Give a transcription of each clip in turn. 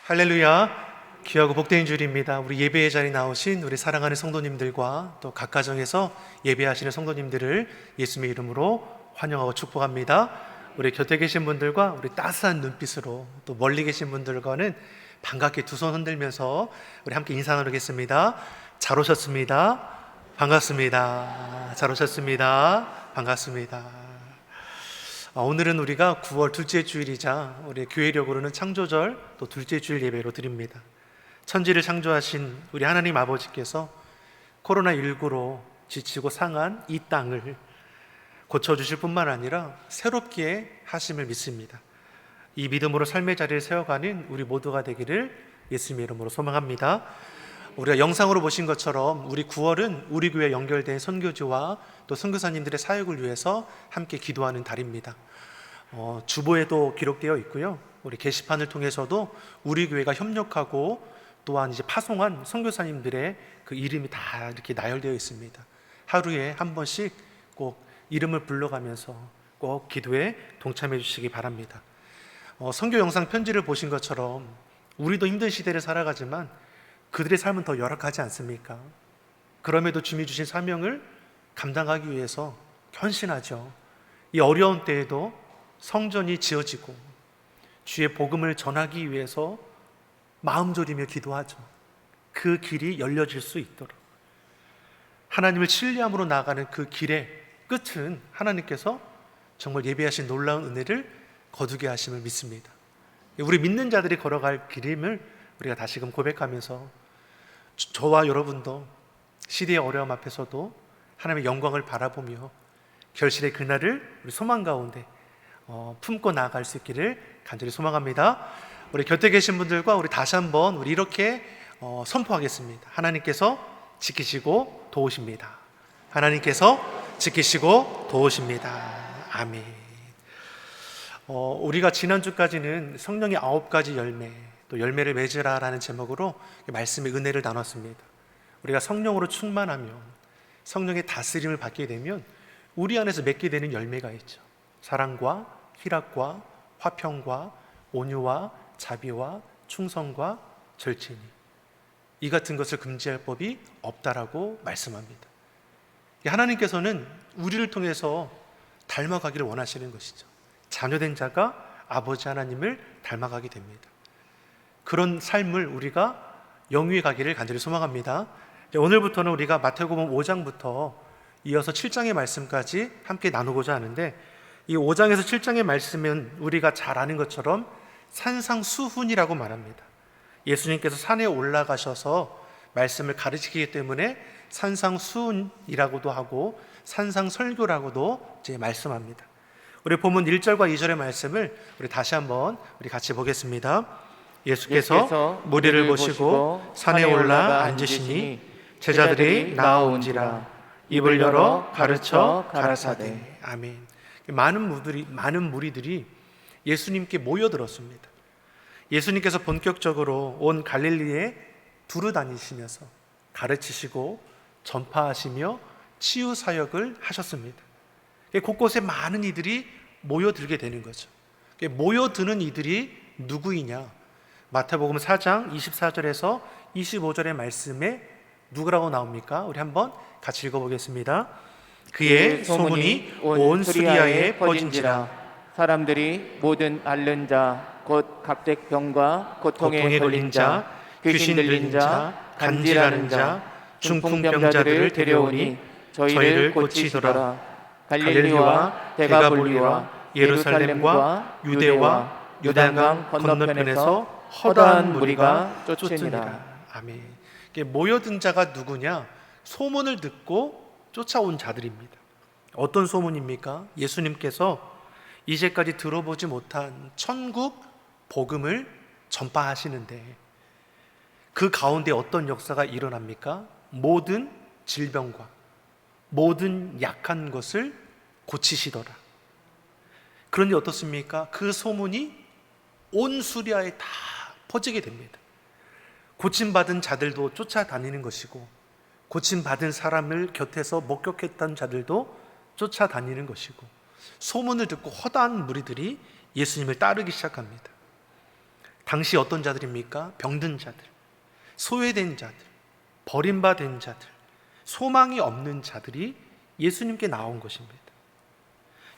할렐루야. 귀하고 복된 주일입니다. 우리 예배의 자리에 나오신 우리 사랑하는 성도님들과 또 각 가정에서 예배하시는 성도님들을 예수님의 이름으로 환영하고 축복합니다. 우리 곁에 계신 분들과 우리 따스한 눈빛으로, 또 멀리 계신 분들과는 반갑게 두 손 흔들면서 우리 함께 인사 나누겠습니다. 잘 오셨습니다. 반갑습니다. 잘 오셨습니다. 반갑습니다. 오늘은 우리가 9월 둘째 주일이자 우리 교회력으로는 창조절 또 둘째 주일 예배로 드립니다. 천지를 창조하신 우리 하나님 아버지께서 코로나19로 지치고 상한 이 땅을 고쳐주실 뿐만 아니라 새롭게 하심을 믿습니다. 이 믿음으로 삶의 자리를 세워가는 우리 모두가 되기를 예수님의 이름으로 소망합니다. 우리가 영상으로 보신 것처럼 우리 9월은 우리 교회에 연결된 선교지와 또 선교사님들의 사역을 위해서 함께 기도하는 달입니다. 주보에도 기록되어 있고요. 우리 게시판을 통해서도 우리 교회가 협력하고 또한 이제 파송한 선교사님들의 그 이름이 다 이렇게 나열되어 있습니다. 하루에 한 번씩 꼭 이름을 불러가면서 꼭 기도에 동참해 주시기 바랍니다. 선교 영상 편지를 보신 것처럼 우리도 힘든 시대를 살아가지만 그들의 삶은 더 열악하지 않습니까? 그럼에도 주님이 주신 사명을 감당하기 위해서 헌신하죠. 이 어려운 때에도 성전이 지어지고 주의 복음을 전하기 위해서 마음 졸이며 기도하죠. 그 길이 열려질 수 있도록 하나님을 신뢰함으로 나아가는 그 길의 끝은 하나님께서 정말 예비하신 놀라운 은혜를 거두게 하심을 믿습니다. 우리 믿는 자들이 걸어갈 길임을 우리가 다시금 고백하면서 저와 여러분도 시대의 어려움 앞에서도 하나님의 영광을 바라보며 결실의 그날을 우리 소망 가운데 품고 나아갈 수 있기를 간절히 소망합니다. 우리 곁에 계신 분들과 우리 다시 한번 우리 이렇게 선포하겠습니다. 하나님께서 지키시고 도우십니다. 하나님께서 지키시고 도우십니다. 아멘. 우리가 지난주까지는 성령의 9가지 열매, 또 열매를 맺으라라는 제목으로 말씀의 은혜를 나눴습니다. 우리가 성령으로 충만하면, 성령의 다스림을 받게 되면 우리 안에서 맺게 되는 열매가 있죠. 사랑과 희락과 화평과 온유와 자비와 충성과 절제니 이 같은 것을 금지할 법이 없다라고 말씀합니다. 하나님께서는 우리를 통해서 닮아가기를 원하시는 것이죠. 자녀된 자가 아버지 하나님을 닮아가게 됩니다. 그런 삶을 우리가 영위해 가기를 간절히 소망합니다. 오늘부터는 우리가 마태복음 5장부터 이어서 7장의 말씀까지 함께 나누고자 하는데, 이 5장에서 7장의 말씀은 우리가 잘 아는 것처럼 산상수훈이라고 말합니다. 예수님께서 산에 올라가셔서 말씀을 가르치기 때문에 산상수훈이라고도 하고 산상설교라고도 이제 말씀합니다. 우리 본문 1절과 2절의 말씀을 우리 다시 한번 우리 같이 보겠습니다. 예수께서 무리를 보시고 산에 올라 앉으시니 제자들이 나아온지라 입을 열어 가르쳐 가라사대. 아멘. 많은 무리들이 예수님께 모여들었습니다. 예수님께서 본격적으로 온 갈릴리에 두루 다니시면서 가르치시고 전파하시며 치유 사역을 하셨습니다. 곳곳에 많은 이들이 모여들게 되는 거죠. 모여드는 이들이 누구이냐? 마태복음 4장 24절에서 25절의 말씀에 누구라고 나옵니까? 우리 한번 같이 읽어보겠습니다. 그의 소문이 온 수리아에 퍼진지라 사람들이 모든 앓는 자, 곧 각백병과 고통에 걸린 자, 귀신 들린 자, 간질하는 자, 중풍병자들을 데려오니 저희를 고치더라. 갈릴리와 데가볼리와 예루살렘과 유대와 요단강 건너편에서 허다한 무리가 쫓으니라. 아멘. 모여든 자가 누구냐? 소문을 듣고 쫓아온 자들입니다. 어떤 소문입니까? 예수님께서 이제까지 들어보지 못한 천국 복음을 전파하시는데 그 가운데 어떤 역사가 일어납니까? 모든 질병과 모든 약한 것을 고치시더라. 그런데 어떻습니까? 그 소문이 온 수리아에 다 퍼지게 됩니다. 고침받은 자들도 쫓아다니는 것이고 고침받은 사람을 곁에서 목격했던 자들도 쫓아다니는 것이고 소문을 듣고 허다한 무리들이 예수님을 따르기 시작합니다. 당시 어떤 자들입니까? 병든 자들, 소외된 자들, 버림받은 자들, 소망이 없는 자들이 예수님께 나온 것입니다.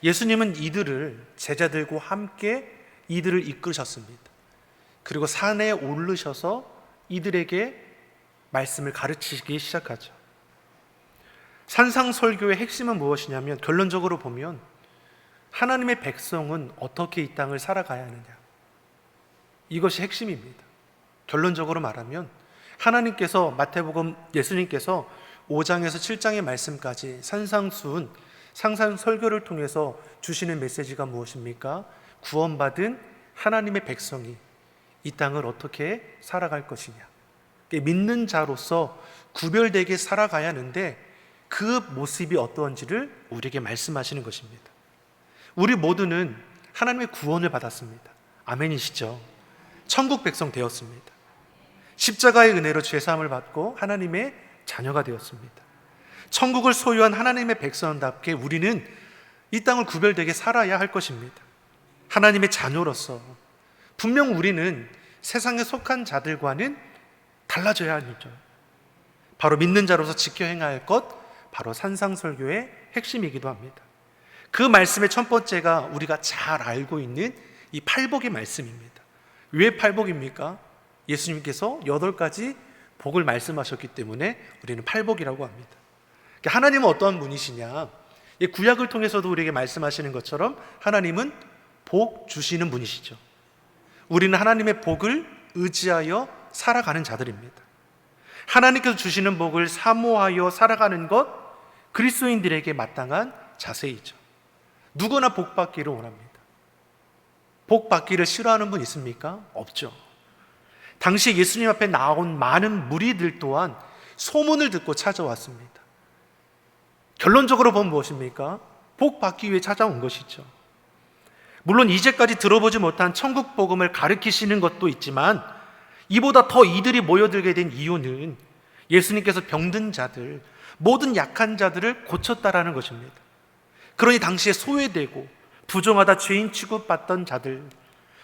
예수님은 이들을 제자들과 함께 이들을 이끄셨습니다. 그리고 산에 오르셔서 이들에게 말씀을 가르치기 시작하죠. 산상설교의 핵심은 무엇이냐면 결론적으로 보면 하나님의 백성은 어떻게 이 땅을 살아가야 하느냐, 이것이 핵심입니다. 결론적으로 말하면 하나님께서 마태복음 예수님께서 5장에서 7장의 말씀까지 산상수훈 상상설교를 통해서 주시는 메시지가 무엇입니까? 구원받은 하나님의 백성이 이 땅을 어떻게 살아갈 것이냐, 믿는 자로서 구별되게 살아가야 하는데 그 모습이 어떠한지를 우리에게 말씀하시는 것입니다. 우리 모두는 하나님의 구원을 받았습니다. 아멘이시죠? 천국 백성 되었습니다. 십자가의 은혜로 죄사함을 받고 하나님의 자녀가 되었습니다. 천국을 소유한 하나님의 백성답게 우리는 이 땅을 구별되게 살아야 할 것입니다. 하나님의 자녀로서 분명 우리는 세상에 속한 자들과는 달라져야 하죠. 바로 믿는 자로서 지켜 행해야 할 것, 바로 산상설교의 핵심이기도 합니다. 그 말씀의 첫 번째가 우리가 잘 알고 있는 이 팔복의 말씀입니다. 왜 팔복입니까? 예수님께서 8가지 복을 말씀하셨기 때문에 우리는 팔복이라고 합니다. 하나님은 어떠한 분이시냐? 구약을 통해서도 우리에게 말씀하시는 것처럼 하나님은 복 주시는 분이시죠. 우리는 하나님의 복을 의지하여 살아가는 자들입니다. 하나님께서 주시는 복을 사모하여 살아가는 것, 그리스도인들에게 마땅한 자세이죠. 누구나 복 받기를 원합니다. 복 받기를 싫어하는 분 있습니까? 없죠. 당시 예수님 앞에 나온 많은 무리들 또한 소문을 듣고 찾아왔습니다. 결론적으로 보면 무엇입니까? 복 받기 위해 찾아온 것이죠. 물론 이제까지 들어보지 못한 천국 복음을 가르치시는 것도 있지만 이보다 더 이들이 모여들게 된 이유는 예수님께서 병든 자들, 모든 약한 자들을 고쳤다라는 것입니다. 그러니 당시에 소외되고 부정하다 죄인 취급받던 자들,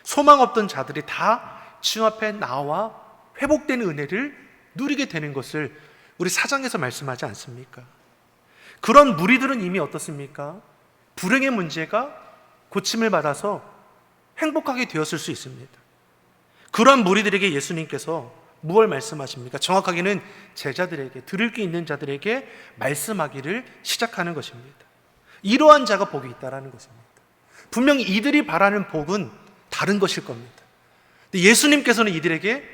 소망 없던 자들이 다 주님 앞에 나와 회복된 은혜를 누리게 되는 것을 우리 4장에서 말씀하지 않습니까? 그런 무리들은 이미 어떻습니까? 불행의 문제가 고침을 받아서 행복하게 되었을 수 있습니다. 그런 무리들에게 예수님께서 무엇을 말씀하십니까? 정확하게는 제자들에게, 들을 게 있는 자들에게 말씀하기를 시작하는 것입니다. 이러한 자가 복이 있다라는 것입니다. 분명히 이들이 바라는 복은 다른 것일 겁니다. 예수님께서는 이들에게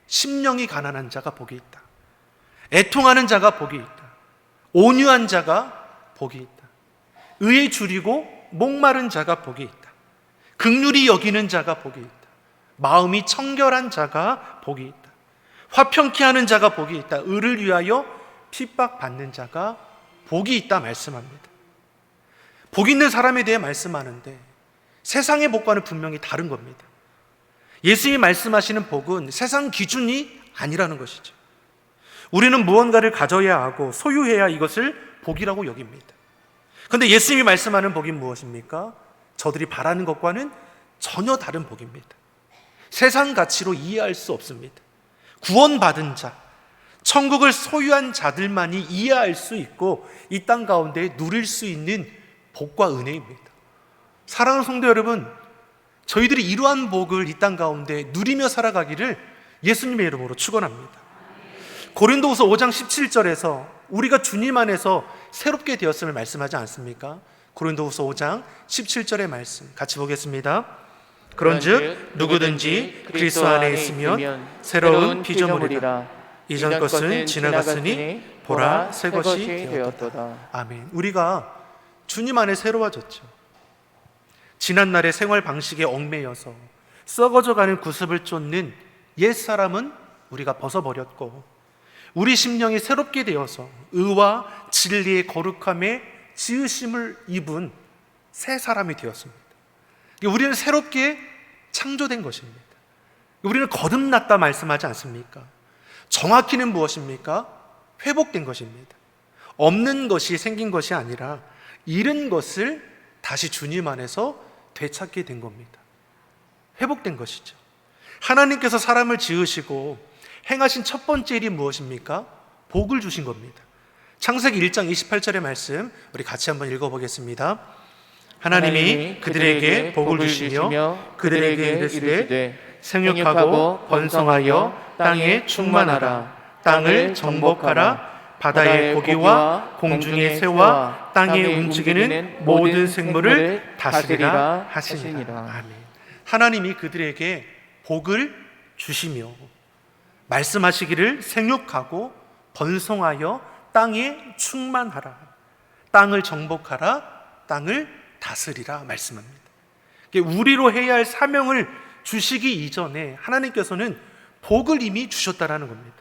심령이 가난한 자가 복이 있다, 애통하는 자가 복이 있다, 온유한 자가 복이 있다, 의에 줄이고 목마른 자가 복이 있다, 긍휼히 여기는 자가 복이 있다, 마음이 청결한 자가 복이 있다, 화평케 하는 자가 복이 있다, 의를 위하여 핍박받는 자가 복이 있다 말씀합니다. 복 있는 사람에 대해 말씀하는데 세상의 복과는 분명히 다른 겁니다. 예수님이 말씀하시는 복은 세상 기준이 아니라는 것이죠. 우리는 무언가를 가져야 하고 소유해야 이것을 복이라고 여깁니다. 그런데 예수님이 말씀하는 복이 무엇입니까? 저들이 바라는 것과는 전혀 다른 복입니다. 세상 가치로 이해할 수 없습니다. 구원받은 자, 천국을 소유한 자들만이 이해할 수 있고 이 땅 가운데 누릴 수 있는 복과 은혜입니다. 사랑하는 성도 여러분, 저희들이 이러한 복을 이 땅 가운데 누리며 살아가기를 예수님의 이름으로 축원합니다. 고린도후서 5장 17절에서 우리가 주님 안에서 새롭게 되었음을 말씀하지 않습니까? 고린도후서 5장 17절의 말씀 같이 보겠습니다. 그런즉 누구든지 그리스도 안에 있으면 새로운 피조물이라. 이전 것은 지나갔으니 보라 새 것이 되었도다. 아멘. 우리가 주님 안에 새로워졌죠. 지난날의 생활 방식에 얽매여서 썩어져가는 구습을 쫓는 옛사람은 우리가 벗어버렸고 우리 심령이 새롭게 되어서 의와 진리의 거룩함에 지으심을 입은 새 사람이 되었습니다. 우리는 새롭게 창조된 것입니다. 우리는 거듭났다 말씀하지 않습니까? 정확히는 무엇입니까? 회복된 것입니다. 없는 것이 생긴 것이 아니라 잃은 것을 다시 주님 안에서 되찾게 된 겁니다. 회복된 것이죠. 하나님께서 사람을 지으시고 행하신 첫 번째 일이 무엇입니까? 복을 주신 겁니다. 창세기 1장 28절의 말씀 우리 같이 한번 읽어보겠습니다. 하나님이 그들에게 복을 주시며 그들에게 이르시되 생육하고 번성하여 땅에 충만하라. 땅을 정복하라. 바다의 고기와 공중의 새와 땅에 움직이는 모든 생물을 다스리라 하시니라. 아멘. 하나님이 그들에게 복을 주시며 말씀하시기를 생육하고 번성하여 땅에 충만하라. 땅을 정복하라. 땅을 다스리라 말씀합니다. 우리로 해야 할 사명을 주시기 이전에 하나님께서는 복을 이미 주셨다라는 겁니다.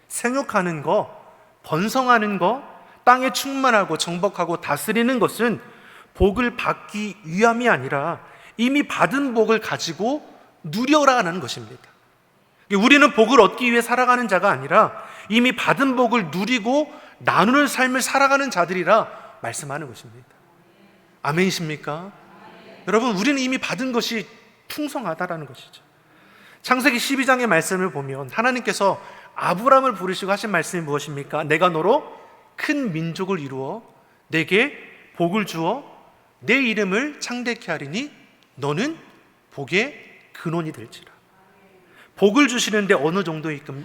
생육하는 거, 번성하는 거, 땅에 충만하고 정복하고 다스리는 것은 복을 받기 위함이 아니라 이미 받은 복을 가지고 누려라는 것입니다. 우리는 복을 얻기 위해 살아가는 자가 아니라 이미 받은 복을 누리고 나누는 삶을 살아가는 자들이라 말씀하는 것입니다. 아멘이십니까? 여러분, 우리는 이미 받은 것이 풍성하다라는 것이죠. 창세기 12장의 말씀을 보면 하나님께서 아브라함을 부르시고 하신 말씀이 무엇입니까? 내가 너로 큰 민족을 이루어 내게 복을 주어 내 이름을 창대케 하리니 너는 복의 근원이 될지라. 복을 주시는데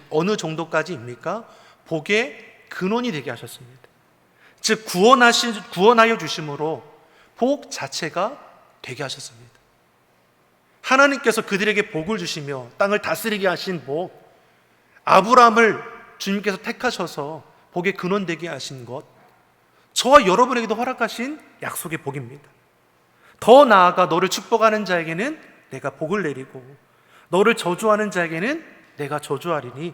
어느 정도까지입니까? 복의 근원이 되게 하셨습니다. 즉 구원하여 주심으로 복 자체가 되게 하셨습니다. 하나님께서 그들에게 복을 주시며 땅을 다스리게 하신 복, 아브라함을 주님께서 택하셔서 복의 근원 되게 하신 것, 저와 여러분에게도 허락하신 약속의 복입니다. 더 나아가 너를 축복하는 자에게는 내가 복을 내리고 너를 저주하는 자에게는 내가 저주하리니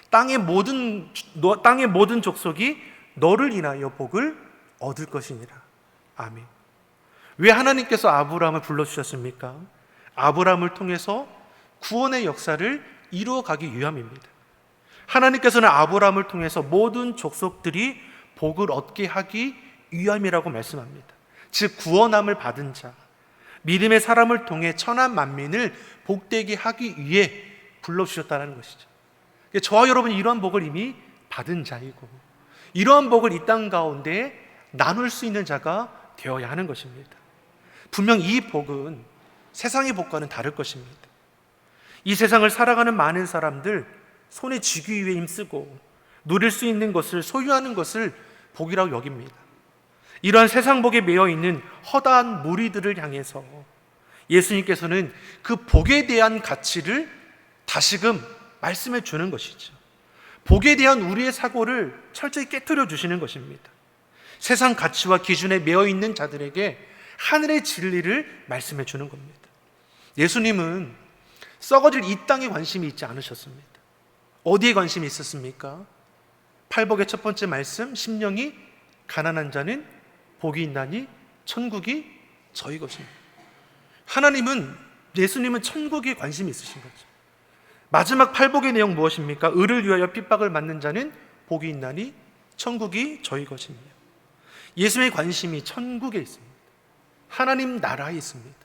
땅의 모든 족속이 너를 인하여 복을 얻을 것이니라. 아멘. 왜 하나님께서 아브라함을 불러주셨습니까? 아브라함을 통해서 구원의 역사를 이루어가기 위함입니다. 하나님께서는 아브라함을 통해서 모든 족속들이 복을 얻게 하기 위함이라고 말씀합니다. 즉 구원함을 받은 자, 믿음의 사람을 통해 천한 만민을 복되게 하기 위해 불러주셨다는 것이죠. 저와 여러분이 이러한 복을 이미 받은 자이고 이러한 복을 이 땅 가운데 나눌 수 있는 자가 되어야 하는 것입니다. 분명 이 복은 세상의 복과는 다를 것입니다. 이 세상을 살아가는 많은 사람들 손에 쥐기 위해 힘쓰고 누릴 수 있는 것을 소유하는 것을 복이라고 여깁니다. 이러한 세상 복에 매여 있는 허다한 무리들을 향해서 예수님께서는 그 복에 대한 가치를 다시금 말씀해 주는 것이죠. 복에 대한 우리의 사고를 철저히 깨트려 주시는 것입니다. 세상 가치와 기준에 매여 있는 자들에게 하늘의 진리를 말씀해 주는 겁니다. 예수님은 썩어질 이 땅에 관심이 있지 않으셨습니다. 어디에 관심이 있었습니까? 팔복의 첫 번째 말씀, 심령이 가난한 자는 복이 있나니 천국이 저희 것입니다. 예수님은 천국에 관심이 있으신 거죠. 마지막 팔복의 내용 무엇입니까? 의를 위하여 핍박을 받는 자는 복이 있나니 천국이 저희 것입니다. 예수님의 관심이 천국에 있습니다. 하나님 나라에 있습니다.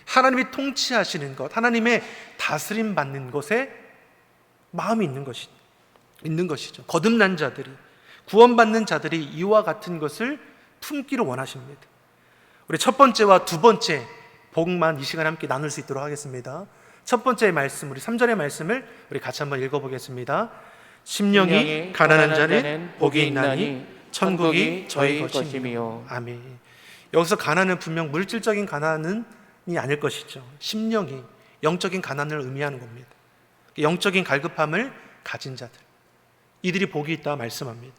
하나님이 통치하시는 것, 하나님의 다스림 받는 것에 마음이 있는 것이죠. 거듭난 자들이, 구원받는 자들이 이와 같은 것을 품기를 원하십니다. 우리 첫 번째와 두 번째 복만 이 시간에 함께 나눌 수 있도록 하겠습니다. 첫 번째 말씀, 우리 3절의 말씀을 우리 같이 한번 읽어보겠습니다. 심령이 가난한 자는 복이 있나니 천국이 저희 것이며. 아멘. 여기서 가난은 분명 물질적인 가난이 아닐 것이죠. 심령이 영적인 가난을 의미하는 겁니다. 영적인 갈급함을 가진 자들, 이들이 복이 있다 말씀합니다.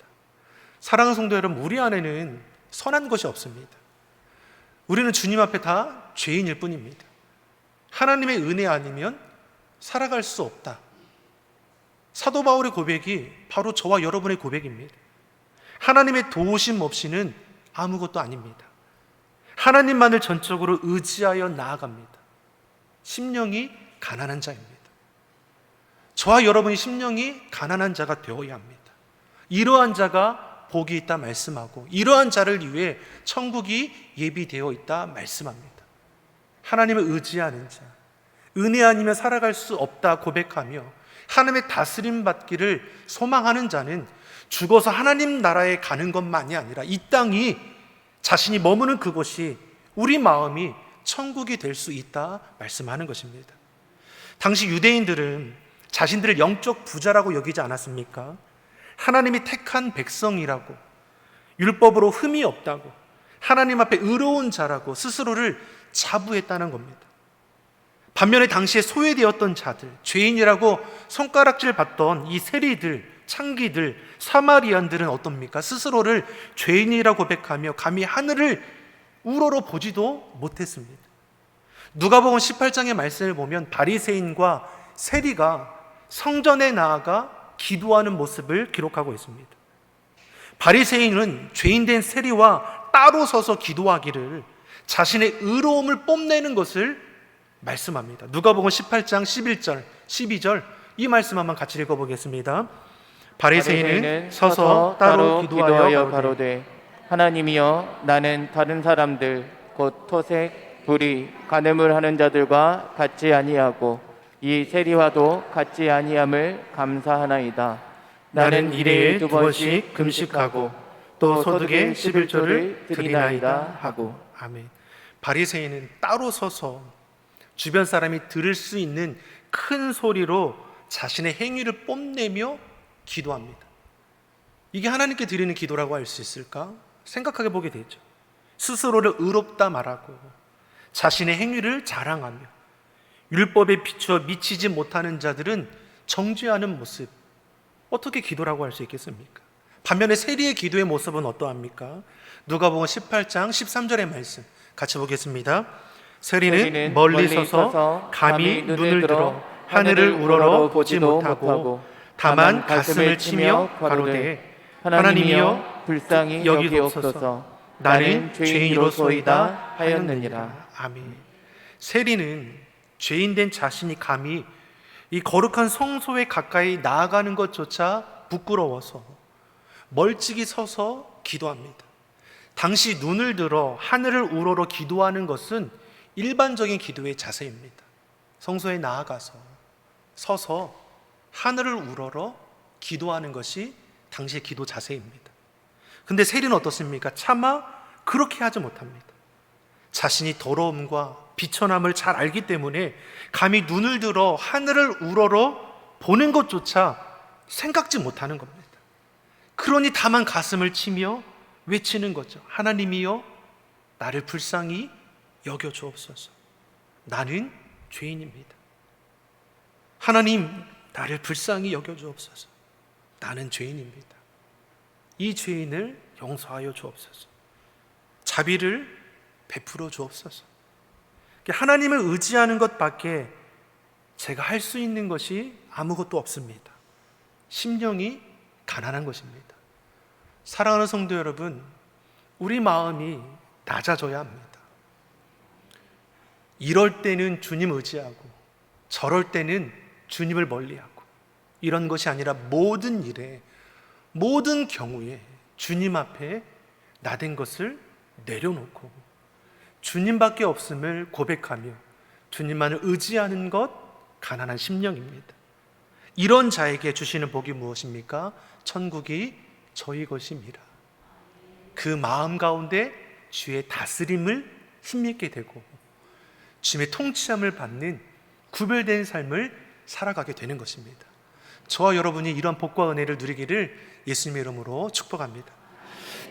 사랑하는 성도 여러분, 우리 안에는 선한 것이 없습니다. 우리는 주님 앞에 다 죄인일 뿐입니다. 하나님의 은혜 아니면 살아갈 수 없다. 사도 바울의 고백이 바로 저와 여러분의 고백입니다. 하나님의 도우심 없이는 아무것도 아닙니다. 하나님만을 전적으로 의지하여 나아갑니다. 심령이 가난한 자입니다. 저와 여러분이 심령이 가난한 자가 되어야 합니다. 이러한 자가 복이 있다 말씀하고 이러한 자를 위해 천국이 예비되어 있다 말씀합니다. 하나님을 의지하는 자, 은혜 아니면 살아갈 수 없다 고백하며 하나님의 다스림 받기를 소망하는 자는 죽어서 하나님 나라에 가는 것만이 아니라 이 땅이 자신이 머무는 그곳이 우리 마음이 천국이 될 수 있다 말씀하는 것입니다. 당시 유대인들은 자신들을 영적 부자라고 여기지 않았습니까? 하나님이 택한 백성이라고, 율법으로 흠이 없다고, 하나님 앞에 의로운 자라고 스스로를 자부했다는 겁니다. 반면에 당시에 소외되었던 자들, 죄인이라고 손가락질 받던 이 세리들, 창기들, 사마리안들은 어떻습니까? 스스로를 죄인이라고 고백하며 감히 하늘을 우러러 보지도 못했습니다. 누가복음 18장의 말씀을 보면 바리새인과 세리가 성전에 나아가 기도하는 모습을 기록하고 있습니다. 바리새인은 죄인된 세리와 따로 서서 기도하기를 자신의 의로움을 뽐내는 것을 말씀합니다. 누가복음 18장 11절, 12절 이 말씀 한번 같이 읽어보겠습니다. 바리새인은 서서 따로 기도하여 가로되 하나님이여, 나는 다른 사람들 곧 토색, 불의, 간음을 하는 자들과 같지 아니하고 이 세리와도 같지 아니함을 감사하나이다. 나는 일해에 2번씩 금식하고 또 소득의 11조를 드리나이다 하고. 아멘. 바리새인은 따로 서서 주변 사람이 들을 수 있는 큰 소리로 자신의 행위를 뽐내며 기도합니다. 이게 하나님께 드리는 기도라고 할 수 있을까? 생각하게 보게 되죠. 스스로를 의롭다 말하고 자신의 행위를 자랑하며 율법에 비추어 미치지 못하는 자들은 정죄하는 모습, 어떻게 기도라고 할 수 있겠습니까? 반면에 세리의 기도의 모습은 어떠합니까? 누가복음 18장 13절의 말씀 같이 보겠습니다. 세리는 멀리 서서 감히 눈을 들어 하늘을 우러러 보지 못하고 다만 가슴을 치며 가로되 하나님이여 불쌍히 여기옵소서, 나는 죄인이로소이다 하였느니라. 아멘. 세리는 죄인된 자신이 감히 이 거룩한 성소에 가까이 나아가는 것조차 부끄러워서 멀찍이 서서 기도합니다. 당시 눈을 들어 하늘을 우러러 기도하는 것은 일반적인 기도의 자세입니다. 성소에 나아가서 서서 하늘을 우러러 기도하는 것이 당시의 기도 자세입니다. 근데 세리는 어떻습니까? 차마 그렇게 하지 못합니다. 자신이 더러움과 비천함을 잘 알기 때문에 감히 눈을 들어 하늘을 우러러 보는 것조차 생각지 못하는 겁니다. 그러니 다만 가슴을 치며 외치는 거죠. 하나님이여, 나를 불쌍히 여겨 주옵소서. 나는 죄인입니다. 하나님, 나를 불쌍히 여겨 주옵소서. 나는 죄인입니다. 이 죄인을 용서하여 주옵소서. 자비를 베풀어 주옵소서. 하나님을 의지하는 것밖에 제가 할 수 있는 것이 아무것도 없습니다. 심령이 가난한 것입니다. 사랑하는 성도 여러분, 우리 마음이 낮아져야 합니다. 이럴 때는 주님 의지하고 저럴 때는 주님을 멀리하고 이런 것이 아니라 모든 일에, 모든 경우에 주님 앞에 나된 것을 내려놓고 주님밖에 없음을 고백하며 주님만을 의지하는 것, 가난한 심령입니다. 이런 자에게 주시는 복이 무엇입니까? 천국이 저희 것입니다. 그 마음 가운데 주의 다스림을 힘있게 되고 주님의 통치함을 받는 구별된 삶을 살아가게 되는 것입니다. 저와 여러분이 이런 복과 은혜를 누리기를 예수님의 이름으로 축복합니다.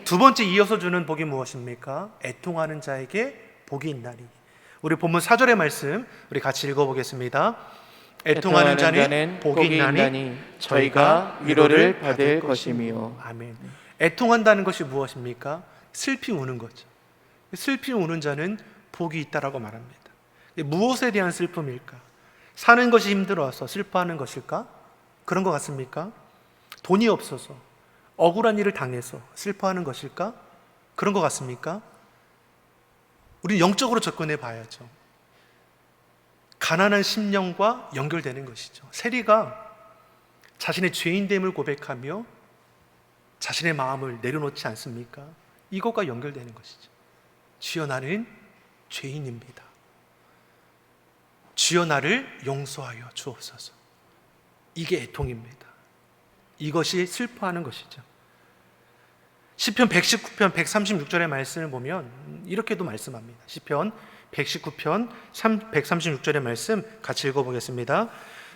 두 번째 이어서 주는 복이 무엇입니까? 애통하는 자에게 복이 있나니. 우리 본문 4절의 말씀 우리 같이 읽어보겠습니다. 애통하는 자는 복이 있나니 저희가 위로를 받을 것이며. 아멘. 애통한다는 것이 무엇입니까? 슬피 우는 거죠. 슬피 우는 자는 복이 있다라고 말합니다. 무엇에 대한 슬픔일까? 사는 것이 힘들어서 슬퍼하는 것일까? 그런 것 같습니까? 돈이 없어서 억울한 일을 당해서 슬퍼하는 것일까? 그런 것 같습니까? 우리는 영적으로 접근해 봐야죠. 가난한 심령과 연결되는 것이죠. 세리가 자신의 죄인됨을 고백하며 자신의 마음을 내려놓지 않습니까? 이것과 연결되는 것이죠. 주여, 나는 죄인입니다. 주여 나를 용서하여 주옵소서. 이게 애통입니다. 이것이 슬퍼하는 것이죠. 시편 119편 136절의 말씀을 보면 이렇게도 말씀합니다. 시편 119편 136절의 말씀 같이 읽어보겠습니다.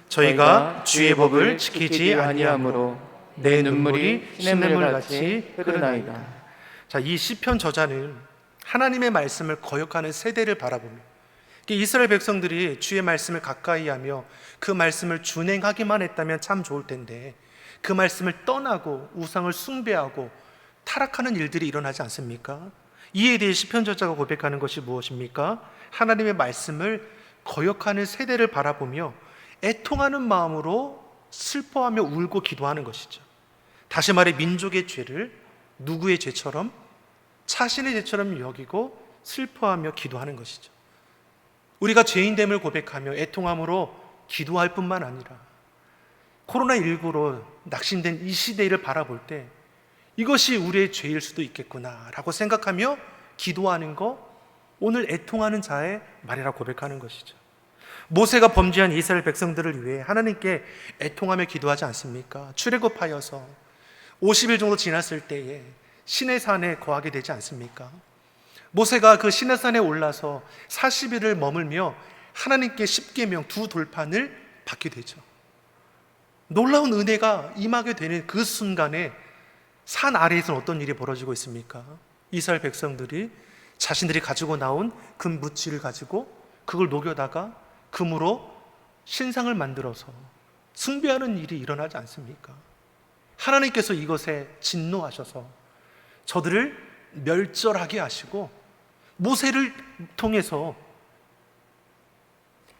저희가 주의 법을 지키지 아니하므로 내 눈물이 시냇물같이 흐르나이다. 자, 이 시편 저자는 하나님의 말씀을 거역하는 세대를 바라보며 이스라엘 백성들이 주의 말씀을 가까이 하며 그 말씀을 준행하기만 했다면 참 좋을 텐데 그 말씀을 떠나고 우상을 숭배하고 타락하는 일들이 일어나지 않습니까? 이에 대해 시편 저자가 고백하는 것이 무엇입니까? 하나님의 말씀을 거역하는 세대를 바라보며 애통하는 마음으로 슬퍼하며 울고 기도하는 것이죠. 다시 말해 민족의 죄를 누구의 죄처럼? 자신의 죄처럼 여기고 슬퍼하며 기도하는 것이죠. 우리가 죄인됨을 고백하며 애통함으로 기도할 뿐만 아니라 코로나19로 낙심된 이 시대를 바라볼 때 이것이 우리의 죄일 수도 있겠구나라고 생각하며 기도하는 거, 오늘 애통하는 자의 말이라 고백하는 것이죠. 모세가 범죄한 이스라엘 백성들을 위해 하나님께 애통하며 기도하지 않습니까? 출애굽하여서 50일 정도 지났을 때에 시내산에 거하게 되지 않습니까? 모세가 그 시내산에 올라서 40일을 머물며 하나님께 십계명 두 돌판을 받게 되죠. 놀라운 은혜가 임하게 되는 그 순간에 산 아래에서는 어떤 일이 벌어지고 있습니까? 이스라엘 백성들이 자신들이 가지고 나온 금 묻지를 가지고 그걸 녹여다가 금으로 신상을 만들어서 숭배하는 일이 일어나지 않습니까? 하나님께서 이것에 진노하셔서 저들을 멸절하게 하시고 모세를 통해서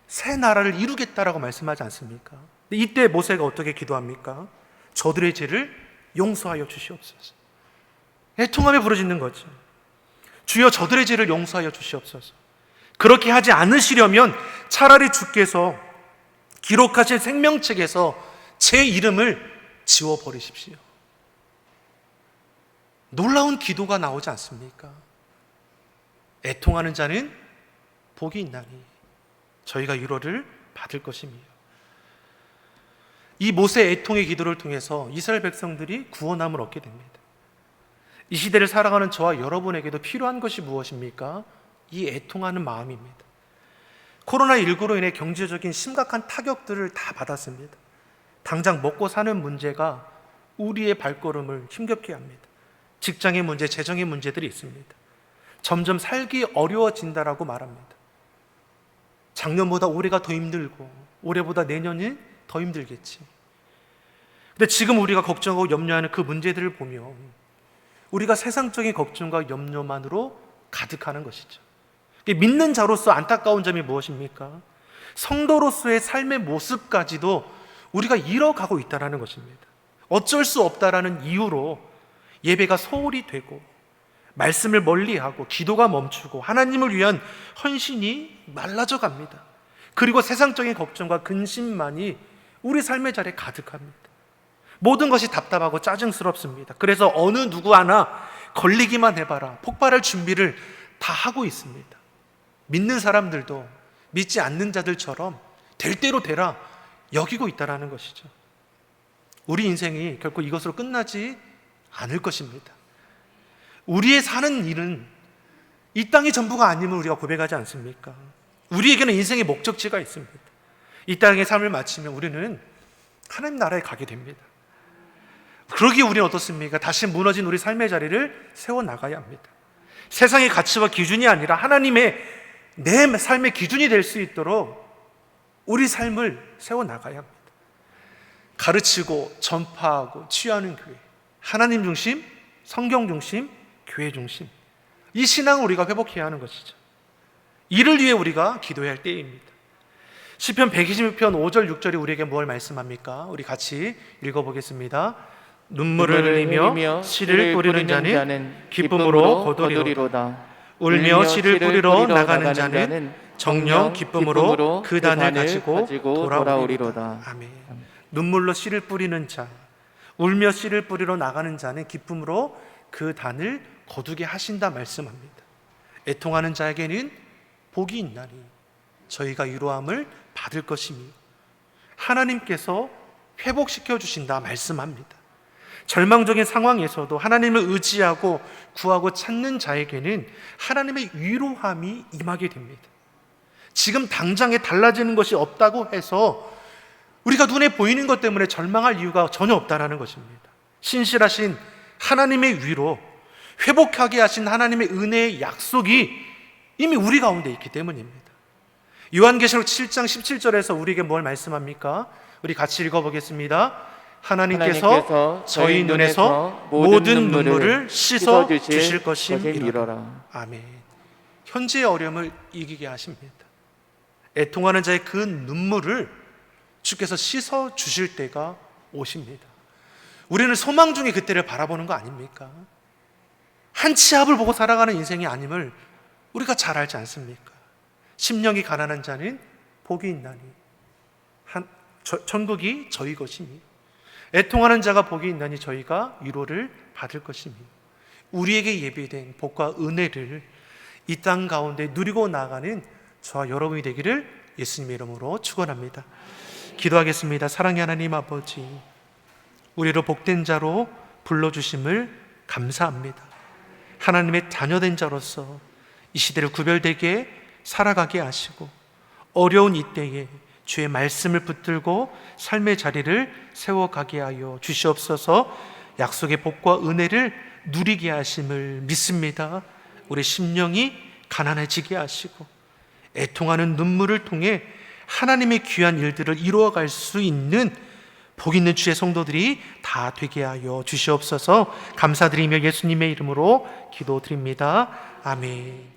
새 나라를 이루겠다라고 말씀하지 않습니까? 이때 모세가 어떻게 기도합니까? 저들의 죄를 용서하여 주시옵소서. 애통하며 부르짖는 거죠. 주여 저들의 죄를 용서하여 주시옵소서. 그렇게 하지 않으시려면 차라리 주께서 기록하신 생명책에서 제 이름을 지워버리십시오. 놀라운 기도가 나오지 않습니까? 애통하는 자는 복이 있나니 저희가 위로를 받을 것이며, 이 모세 애통의 기도를 통해서 이스라엘 백성들이 구원함을 얻게 됩니다. 이 시대를 살아가는 저와 여러분에게도 필요한 것이 무엇입니까? 이 애통하는 마음입니다. 코로나19로 인해 경제적인 심각한 타격들을 다 받았습니다. 당장 먹고 사는 문제가 우리의 발걸음을 힘겹게 합니다. 직장의 문제, 재정의 문제들이 있습니다. 점점 살기 어려워진다라고 말합니다. 작년보다 올해가 더 힘들고 올해보다 내년이 더 힘들겠지. 근데 지금 우리가 걱정하고 염려하는 그 문제들을 보면 우리가 세상적인 걱정과 염려만으로 가득하는 것이죠. 믿는 자로서 안타까운 점이 무엇입니까? 성도로서의 삶의 모습까지도 우리가 잃어가고 있다는 것입니다. 어쩔 수 없다라는 이유로 예배가 소홀히 되고 말씀을 멀리하고 기도가 멈추고 하나님을 위한 헌신이 말라져 갑니다. 그리고 세상적인 걱정과 근심만이 우리 삶의 자리에 가득합니다. 모든 것이 답답하고 짜증스럽습니다. 그래서 어느 누구 하나 걸리기만 해봐라, 폭발할 준비를 다 하고 있습니다. 믿는 사람들도 믿지 않는 자들처럼 될 대로 되라 여기고 있다는 것이죠. 우리 인생이 결코 이것으로 끝나지 않을 것입니다. 우리의 사는 일은 이 땅이 전부가 아님을 우리가 고백하지 않습니까? 우리에게는 인생의 목적지가 있습니다. 이 땅의 삶을 마치면 우리는 하나님 나라에 가게 됩니다. 그러기에 우리는 어떻습니까? 다시 무너진 우리 삶의 자리를 세워나가야 합니다. 세상의 가치와 기준이 아니라 하나님의 내 삶의 기준이 될 수 있도록 우리 삶을 세워나가야 합니다. 가르치고 전파하고 치유하는 교회, 하나님 중심, 성경 중심, 교회 중심, 이 신앙을 우리가 회복해야 하는 것이죠. 이를 위해 우리가 기도해야 할 때입니다. 시편 126편 5절 6절이 우리에게 뭘 말씀합니까? 우리 같이 읽어보겠습니다. 눈물을 흘리며 씨를 뿌리는 자는 기쁨으로 거두리로다. 울며 씨를 뿌리러 나가는 자는 정녕 기쁨으로 그 단을 가지고 돌아오리로다. 아멘. 눈물로 씨를 뿌리는 자, 울며 씨를 뿌리러 나가는 자는 기쁨으로 그 단을 거두게 하신다 말씀합니다. 애통하는 자에게는 복이 있나니 저희가 위로함을 받을 것이며 하나님께서 회복시켜 주신다 말씀합니다. 절망적인 상황에서도 하나님을 의지하고 구하고 찾는 자에게는 하나님의 위로함이 임하게 됩니다. 지금 당장에 달라지는 것이 없다고 해서 우리가 눈에 보이는 것 때문에 절망할 이유가 전혀 없다는 것입니다. 신실하신 하나님의 위로, 회복하게 하신 하나님의 은혜의 약속이 이미 우리 가운데 있기 때문입니다. 요한계시록 7장 17절에서 우리에게 뭘 말씀합니까? 우리 같이 읽어보겠습니다. 하나님께서 저희 눈에서 모든 눈물을 씻어 주실 것임이로라. 아멘. 현재의 어려움을 이기게 하십니다. 애통하는 자의 그 눈물을 주께서 씻어 주실 때가 오십니다. 우리는 소망 중에 그때를 바라보는 거 아닙니까? 한 치 앞을 보고 살아가는 인생이 아님을 우리가 잘 알지 않습니까? 심령이 가난한 자는 복이 있나니 천국이 저희 것이니 애통하는 자가 복이 있나니 저희가 위로를 받을 것이니 우리에게 예비된 복과 은혜를 이 땅 가운데 누리고 나가는 저와 여러분이 되기를 예수님의 이름으로 축원합니다. 기도하겠습니다. 사랑의 하나님 아버지, 우리를 복된 자로 불러주심을 감사합니다. 하나님의 자녀된 자로서 이 시대를 구별되게 살아가게 하시고 어려운 이때에 주의 말씀을 붙들고 삶의 자리를 세워가게 하여 주시옵소서. 약속의 복과 은혜를 누리게 하심을 믿습니다. 우리 심령이 가난해지게 하시고 애통하는 눈물을 통해 하나님의 귀한 일들을 이루어갈 수 있는 복 있는 주의 성도들이 다 되게 하여 주시옵소서. 감사드리며 예수님의 이름으로 기도드립니다. 아멘.